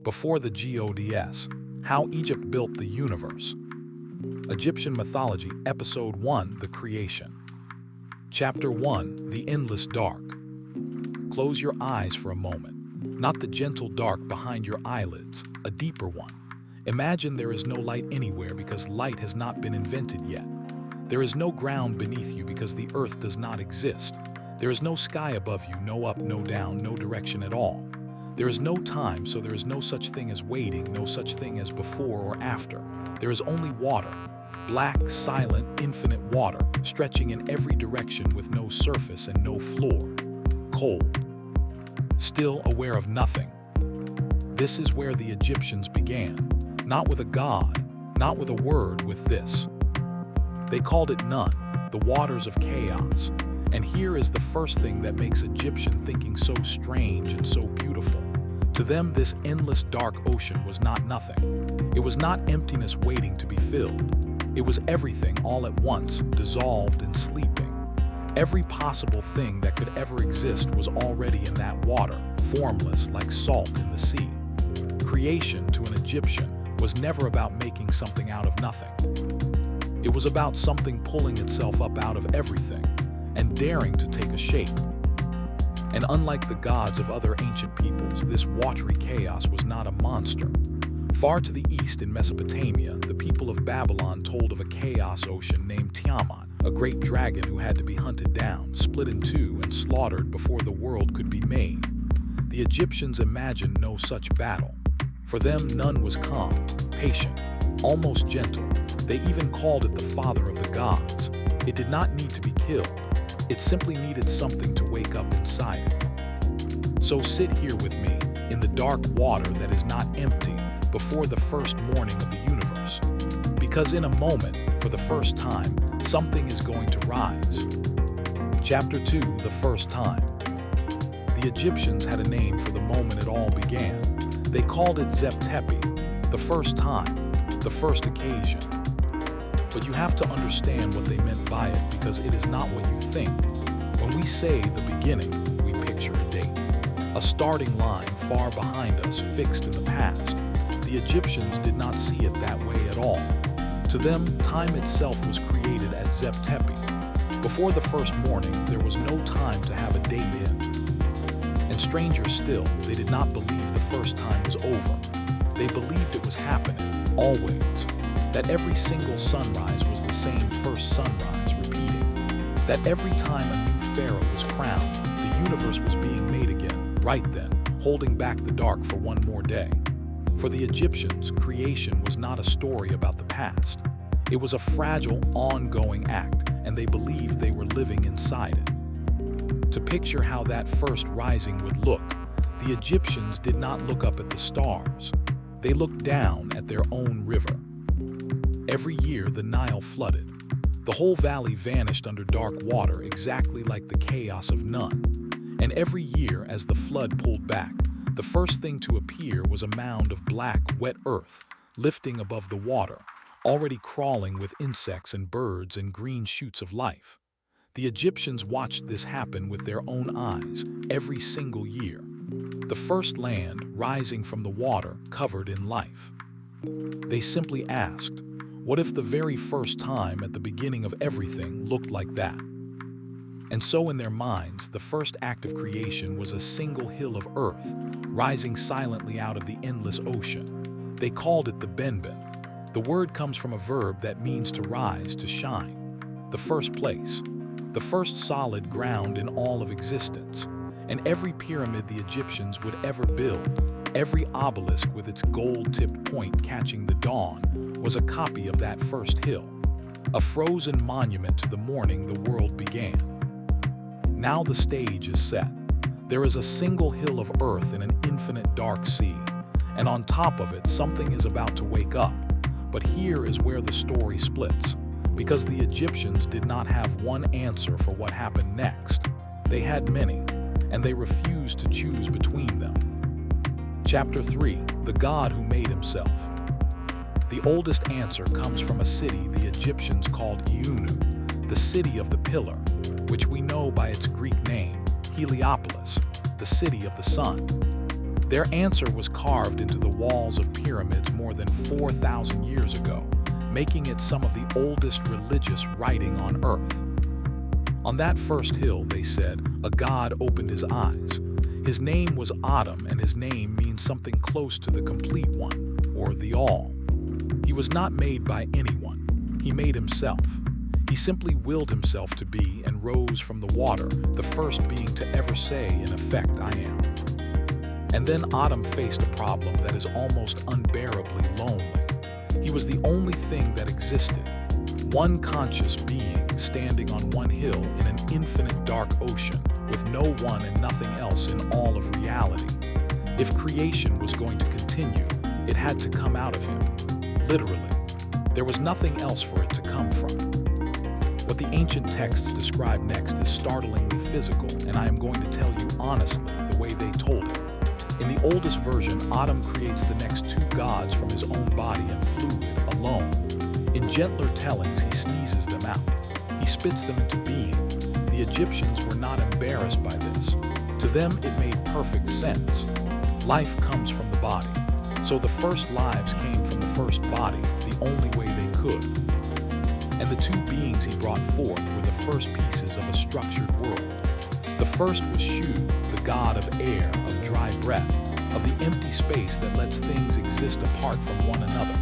before the gods, how Egypt built the universe. Egyptian Mythology, Episode 1, The Creation. Chapter 1, The Endless Dark. Close your eyes for a moment. Not the gentle dark behind your eyelids, a deeper one. Imagine there is no light anywhere because light has not been invented yet. There is no ground beneath you because the earth does not exist. There is no sky above you, no up, no down, no direction at all. There is no time, so there is no such thing as waiting, no such thing as before or after. There is only water. Black, silent, infinite water, stretching in every direction with no surface and no floor. Cold. Still aware of nothing. This is where the Egyptians began. Not with a god, not with a word, with this. They called it none, the waters of chaos. And here is the first thing that makes Egyptian thinking so strange and so beautiful. To them, this endless dark ocean was not nothing. It was not emptiness waiting to be filled. It was everything all at once, dissolved and sleeping. Every possible thing that could ever exist was already in that water, formless like salt in the sea. Creation, to an Egyptian, was never about making something out of nothing. It was about something pulling itself up out of everything and daring to take a shape. And unlike the gods of other ancient peoples, this watery chaos was not a monster. Far to the east in Mesopotamia, the people of Babylon told of a chaos ocean named Tiamat, a great dragon who had to be hunted down, split in two, and slaughtered before the world could be made. The Egyptians imagined no such battle. For them, none was calm, patient, almost gentle. They even called it the father of the gods. It did not need to be killed. It simply needed something to wake up inside it. So sit here with me, in the dark water that is not empty, before the first morning of the universe. Because in a moment, for the first time, something is going to rise. Chapter 2, The First Time. The Egyptians had a name for the moment it all began. They called it Zep Tepi, the first time, the first occasion. But you have to understand what they meant by it, because it is not what you think. When we say the beginning, we picture a date, a starting line far behind us, fixed in the past. The Egyptians did not see it that way at all. To them, time itself was created at Zep Tepi. Before the first morning, there was no time to have a date in. And stranger still, they did not believe the first time was over. They believed it was happening, always. That every single sunrise was the same first sunrise, repeating. That every time a new pharaoh was crowned, the universe was being made again, right then, holding back the dark for one more day. For the Egyptians, creation was not a story about the past. It was a fragile, ongoing act, and they believed they were living inside it. To picture how that first rising would look, the Egyptians did not look up at the stars. They looked down at their own river. Every year, the Nile flooded. The whole valley vanished under dark water, exactly like the chaos of none. And every year, as the flood pulled back, the first thing to appear was a mound of black, wet earth, lifting above the water, already crawling with insects and birds and green shoots of life. The Egyptians watched this happen with their own eyes every single year. The first land rising from the water covered in life. They simply asked, what if the very first time at the beginning of everything looked like that? And so in their minds, the first act of creation was a single hill of earth, rising silently out of the endless ocean. They called it the Benben. The word comes from a verb that means to rise, to shine. The first place, the first solid ground in all of existence. And every pyramid the Egyptians would ever build, every obelisk with its gold-tipped point catching the dawn, was a copy of that first hill, a frozen monument to the morning the world began. Now the stage is set. There is a single hill of earth in an infinite dark sea, and on top of it, something is about to wake up. But here is where the story splits, because the Egyptians did not have one answer for what happened next. They had many, and they refused to choose between them. Chapter 3, The God Who Made Himself. The oldest answer comes from a city the Egyptians called Iunu, the city of the pillar, which we know by its Greek name, Heliopolis, the city of the sun. Their answer was carved into the walls of pyramids more than 4,000 years ago, making it some of the oldest religious writing on Earth. On that first hill, they said, a god opened his eyes. His name was Atum, and his name means something close to the complete one, or the all. He was not made by anyone. He made himself. He simply willed himself to be and rose from the water, the first being to ever say, in effect, I am. And then Atum faced a problem that is almost unbearably lonely. He was the only thing that existed, one conscious being standing on one hill in an infinite dark ocean with no one and nothing else in all of reality. If creation was going to continue, it had to come out of him. Literally. There was nothing else for it to come from. What the ancient texts describe next is startlingly physical, and I am going to tell you honestly the way they told it. In the oldest version, Atum creates the next two gods from his own body and fluid alone. In gentler tellings, he sneezes them out. He spits them into being. The Egyptians were not embarrassed by this. To them, it made perfect sense. Life comes from the body. So the first lives came from the first body, the only way they could. And the two beings he brought forth were the first pieces of a structured world. The first was Shu, the god of air, of dry breath, of the empty space that lets things exist apart from one another.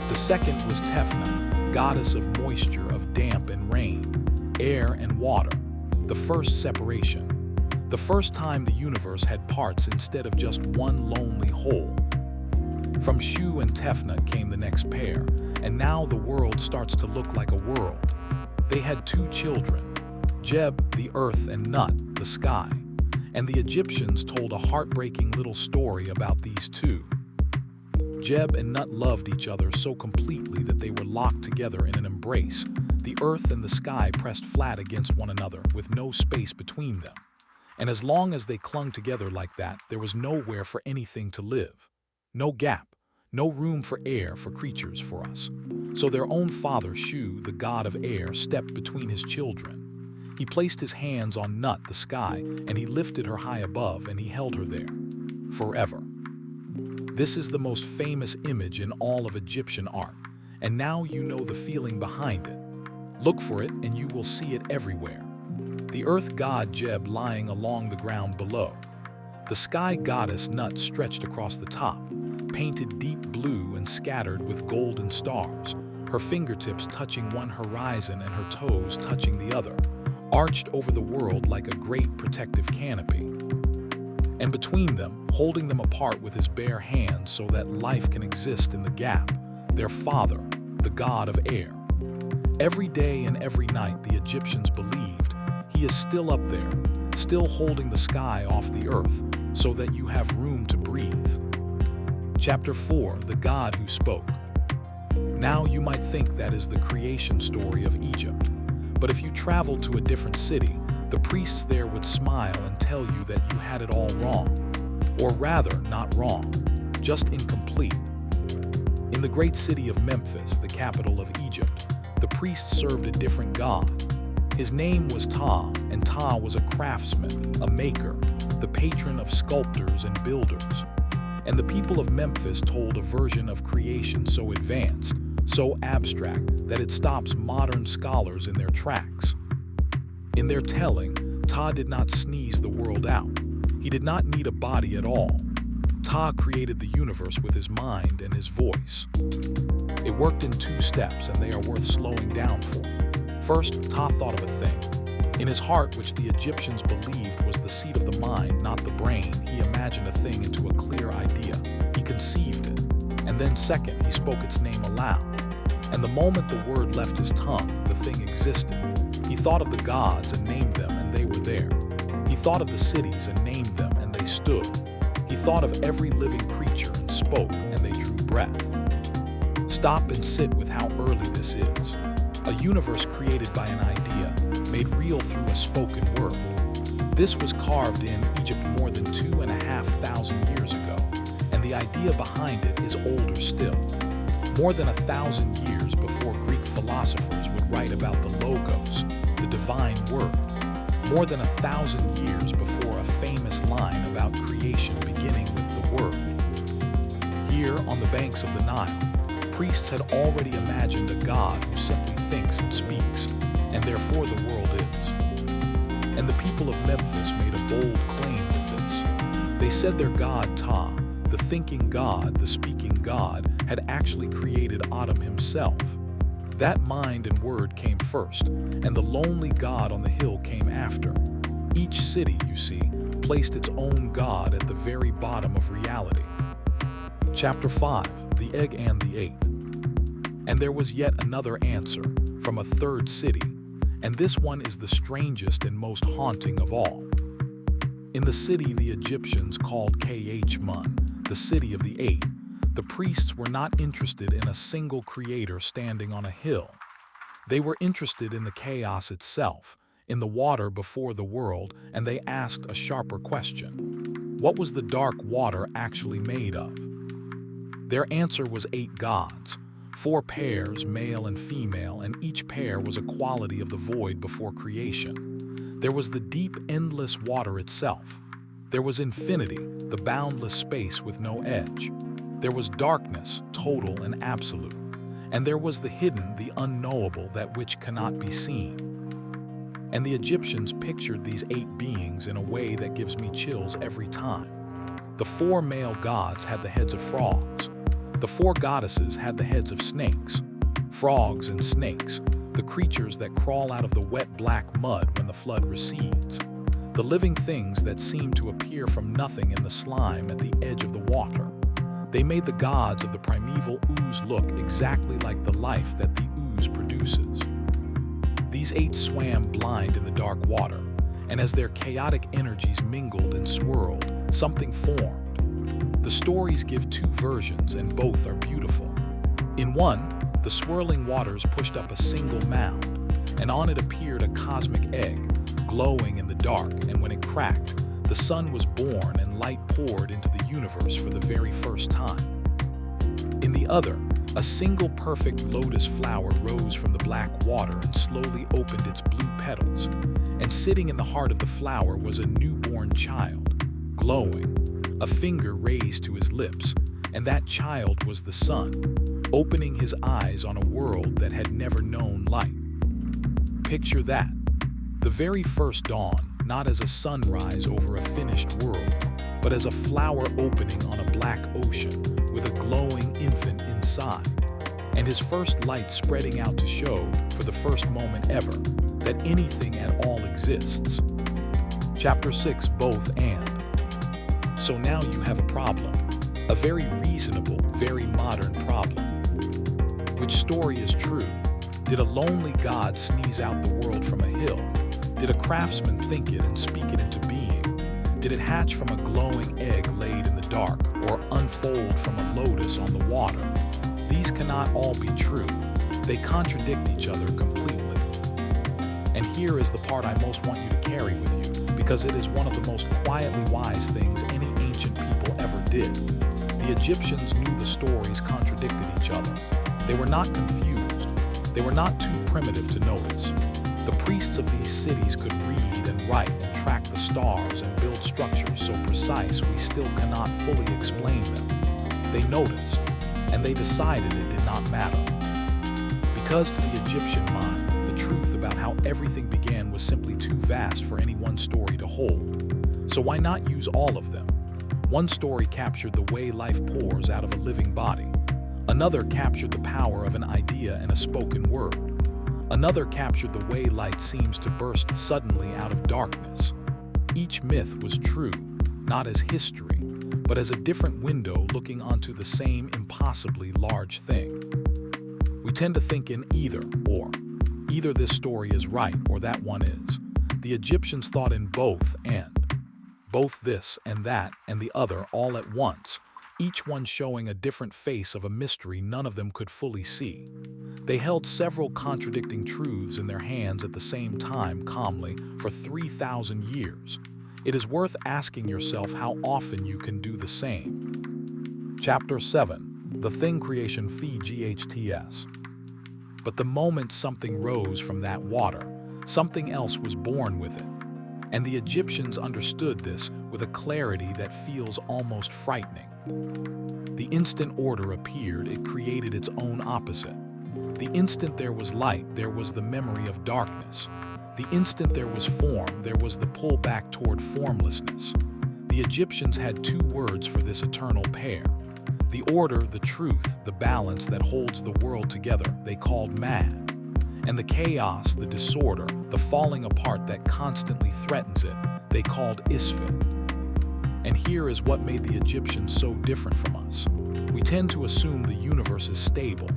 The second was Tefnut, goddess of moisture, of damp and rain, air and water, the first separation. The first time the universe had parts instead of just one lonely whole. From Shu and Tefnut came the next pair, and now the world starts to look like a world. They had two children, Geb, the earth, and Nut, the sky. And the Egyptians told a heartbreaking little story about these two. Geb and Nut loved each other so completely that they were locked together in an embrace, the earth and the sky pressed flat against one another with no space between them. And as long as they clung together like that, there was nowhere for anything to live. No gap, no room for air for creatures for us. So their own father, Shu, the god of air, stepped between his children. He placed his hands on Nut, the sky, and he lifted her high above, and he held her there, forever. This is the most famous image in all of Egyptian art, and now you know the feeling behind it. Look for it, and you will see it everywhere. The earth god Geb lying along the ground below. The sky goddess Nut stretched across the top, painted deep blue and scattered with golden stars, her fingertips touching one horizon and her toes touching the other, arched over the world like a great protective canopy. And between them, holding them apart with his bare hands so that life can exist in the gap, their father, the god of air. Every day and every night the Egyptians believed he is still up there, still holding the sky off the earth so that you have room to breathe. Chapter 4, The God Who Spoke. Now you might think that is the creation story of Egypt. But if you traveled to a different city, the priests there would smile and tell you that you had it all wrong. Or rather, not wrong, just incomplete. In the great city of Memphis, the capital of Egypt, the priests served a different god. His name was Ptah, and Ptah was a craftsman, a maker, the patron of sculptors and builders. And the people of Memphis told a version of creation so advanced, so abstract, that it stops modern scholars in their tracks. In their telling, Ptah did not sneeze the world out. He did not need a body at all. Ptah created the universe with his mind and his voice. It worked in two steps, and they are worth slowing down for. First, Ptah thought of a thing. In his heart, which the Egyptians believed was the seat of the mind, not the brain, he imagined a thing into a clear idea. He conceived it. And then second, he spoke its name aloud. And the moment the word left his tongue, the thing existed. He thought of the gods and named them, and they were there. He thought of the cities and named them, and they stood. He thought of every living creature and spoke, and they drew breath. Stop and sit with how early this is. A universe created by an idea, made real through a spoken word. This was carved in Egypt more than 2,500 years ago, and the idea behind it is older still. More than 1,000 years before Greek philosophers would write about the logos, the divine word. More than 1,000 years before a famous line about creation beginning with the the banks of the Nile, priests had already imagined a god who simply thinks and speaks, and therefore the world is. And the people of Memphis made a bold claim with this. They said their god Ptah, the thinking god, the speaking god, had actually created Atum himself. That mind and word came first, and the lonely god on the hill came after. Each city, you see, placed its own god at the very bottom of reality. Chapter 5, The Egg and the Eight. And there was yet another answer, from a third city, and this one is the strangest and most haunting of all. In the city the Egyptians called Khmun, the city of the eight, the priests were not interested in a single creator standing on a hill. They were interested in the chaos itself, in the water before the world, and they asked a sharper question. What was the dark water actually made of? Their answer was 8 gods, 4 pairs, male and female, and each pair was a quality of the void before creation. There was the deep, endless water itself. There was infinity, the boundless space with no edge. There was darkness, total and absolute. And there was the hidden, the unknowable, that which cannot be seen. And the Egyptians pictured these 8 beings in a way that gives me chills every time. The 4 male gods had the heads of frogs. The 4 goddesses had the heads of snakes. Frogs and snakes, the creatures that crawl out of the wet black mud when the flood recedes. The living things that seem to appear from nothing in the slime at the edge of the water. They made the gods of the primeval ooze look exactly like the life that the ooze produces. These 8 swam blind in the dark water, and as their chaotic energies mingled and swirled, something formed. The stories give 2 versions, and both are beautiful. In one, the swirling waters pushed up a single mound, and on it appeared a cosmic egg, glowing in the dark, and when it cracked, the sun was born and light poured into the universe for the very first time. In the other, a single perfect lotus flower rose from the black water and slowly opened its blue petals, and sitting in the heart of the flower was a newborn child, glowing, a finger raised to his lips, and that child was the sun, opening his eyes on a world that had never known light. Picture that, the very first dawn, not as a sunrise over a finished world, but as a flower opening on a black ocean with a glowing infant inside, and his first light spreading out to show, for the first moment ever, that anything at all exists. Chapter 6, Both and. So now you have a problem, a very reasonable, very modern problem. Which story is true? Did a lonely god sneeze out the world from a hill? Did a craftsman think it and speak it into being? Did it hatch from a glowing egg laid in the dark, or unfold from a lotus on the water? These cannot all be true. They contradict each other completely. And here is the part I most want you to carry with you, because it is one of the most quietly wise things any ancient people ever did. The Egyptians knew the stories contradicted each other. They were not confused. They were not too primitive to notice. The priests of these cities could read and write and track the stars and build structures so precise we still cannot fully explain them. They noticed, and they decided it did not matter. Because to the Egyptian mind, the truth about how everything began was simply too vast for any one story to hold. So why not use all of them? One story captured the way life pours out of a living body. Another captured the power of an idea and a spoken word. Another captured the way light seems to burst suddenly out of darkness. Each myth was true, not as history, but as a different window looking onto the same impossibly large thing. We tend to think in either or. Either this story is right or that one is. The Egyptians thought in both and. Both this and that and the other all at once, each one showing a different face of a mystery none of them could fully see. They held several contradicting truths in their hands at the same time calmly for 3,000 years. It is worth asking yourself how often you can do the same. Chapter 7, The Thing Creation Fee GHTS. But the moment something rose from that water, something else was born with it. And the Egyptians understood this with a clarity that feels almost frightening. The instant order appeared, it created its own opposite. The instant there was light, there was the memory of darkness. The instant there was form, there was the pull back toward formlessness. The Egyptians had two words for this eternal pair. The order, the truth, the balance that holds the world together, they called maat. And the chaos, the disorder, the falling apart that constantly threatens it, they called Isfet. And here is what made the Egyptians so different from us. We tend to assume the universe is stable.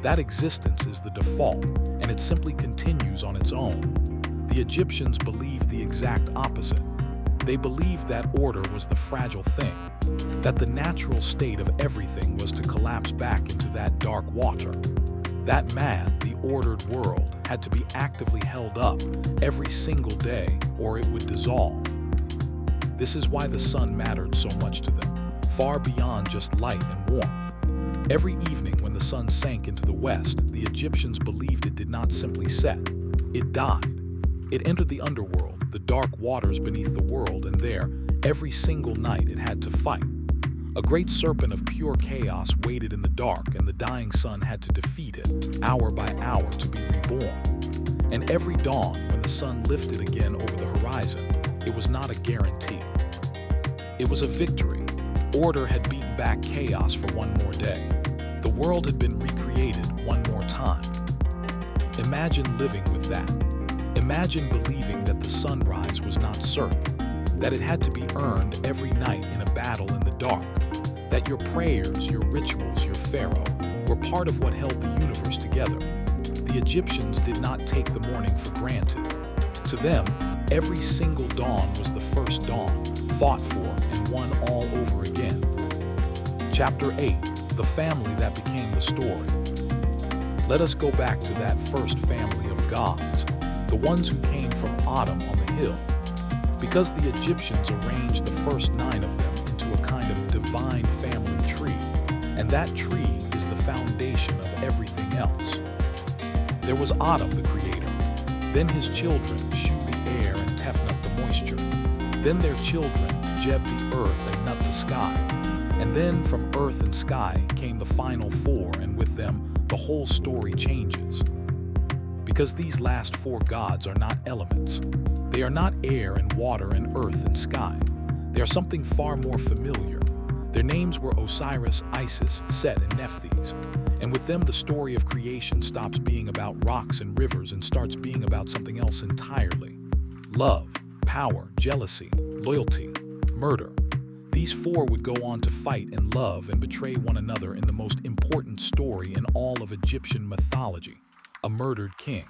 That existence is the default, and it simply continues on its own. The Egyptians believed the exact opposite. They believed that order was the fragile thing, that the natural state of everything was to collapse back into that dark water. That maat, the ordered world, had to be actively held up every single day or it would dissolve. This is why the sun mattered so much to them, far beyond just light and warmth. Every evening when the sun sank into the west, the Egyptians believed it did not simply set, it died. It entered the underworld, the dark waters beneath the world, and there, every single night it had to fight. A great serpent of pure chaos waited in the dark, and the dying sun had to defeat it, hour by hour, to be reborn. And every dawn, when the sun lifted again over the horizon, it was not a guarantee. It was a victory. Order had beaten back chaos for one more day. The world had been recreated one more time. Imagine living with that. Imagine believing that the sunrise was not certain, that it had to be earned every night in a battle in the dark, that your prayers, your rituals, your pharaoh were part of what held the universe together. The Egyptians did not take the morning for granted. To them, every single dawn was the first dawn, fought for and won all over again. Chapter 8, the family that became the story. Let us go back to that first family of gods, the ones who came from Atum on the hill, because the Egyptians arranged the first 9 of them into a kind of divine family tree, and that tree is the foundation of everything else. There was Atum, the creator, then his children, Shu the air and Tefnut the moisture, then their children, Zep the earth and Nut the sky, and then from earth and sky came the final 4, and with them the whole story changes. Because these last 4 gods are not elements. They are not air and water and earth and sky. They are something far more familiar. Their names were Osiris, Isis, Set, and Nephthys. And with them the story of creation stops being about rocks and rivers and starts being about something else entirely. Love, power, jealousy, loyalty, murder. These 4 would go on to fight and love and betray one another in the most important story in all of Egyptian mythology. A murdered king,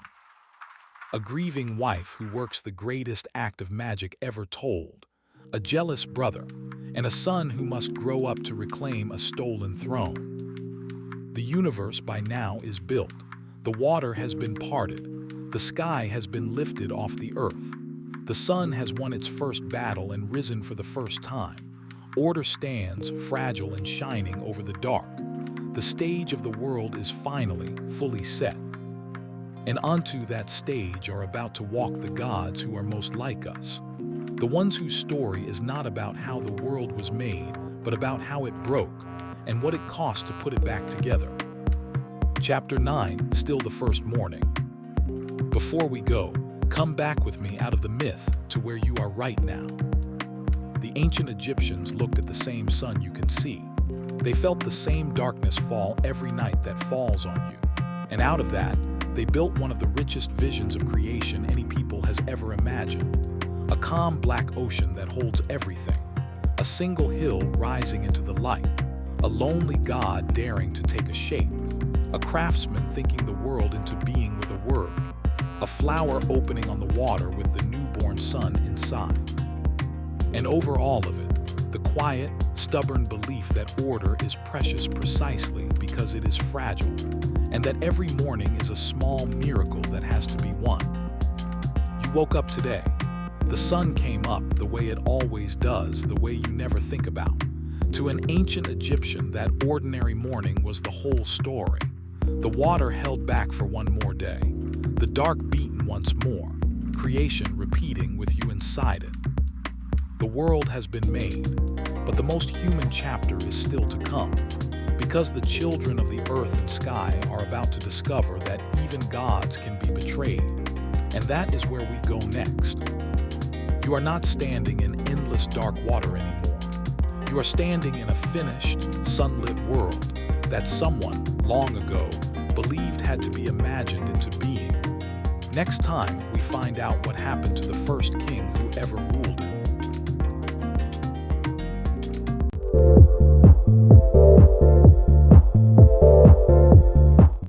a grieving wife who works the greatest act of magic ever told, a jealous brother, and a son who must grow up to reclaim a stolen throne. The universe by now is built. The water has been parted. The sky has been lifted off the earth. The sun has won its first battle and risen for the first time. Order stands, fragile and shining over the dark. The stage of the world is finally fully set. And onto that stage are about to walk the gods who are most like us. The ones whose story is not about how the world was made, but about how it broke and what it cost to put it back together. Chapter 9, still the first morning. Before we go, come back with me out of the myth to where you are right now. The ancient Egyptians looked at the same sun you can see. They felt the same darkness fall every night that falls on you. And out of that, they built one of the richest visions of creation any people has ever imagined. A calm black ocean that holds everything. A single hill rising into the light. A lonely god daring to take a shape. A craftsman thinking the world into being with a word. A flower opening on the water with the newborn sun inside. And over all of it, the quiet, stubborn belief that order is precious precisely because it is fragile, and that every morning is a small miracle that has to be won. You woke up today. The sun came up the way it always does, the way you never think about. To an ancient Egyptian, that ordinary morning was the whole story. The water held back for one more day. The dark beaten once more. Creation repeating with you inside it. The world has been made. But the most human chapter is still to come, because the children of the earth and sky are about to discover that even gods can be betrayed. And that is where we go next. You are not standing in endless dark water anymore. You are standing in a finished, sunlit world that someone, long ago, believed had to be imagined into being. Next time, we find out what happened to the first king who ever ruled it.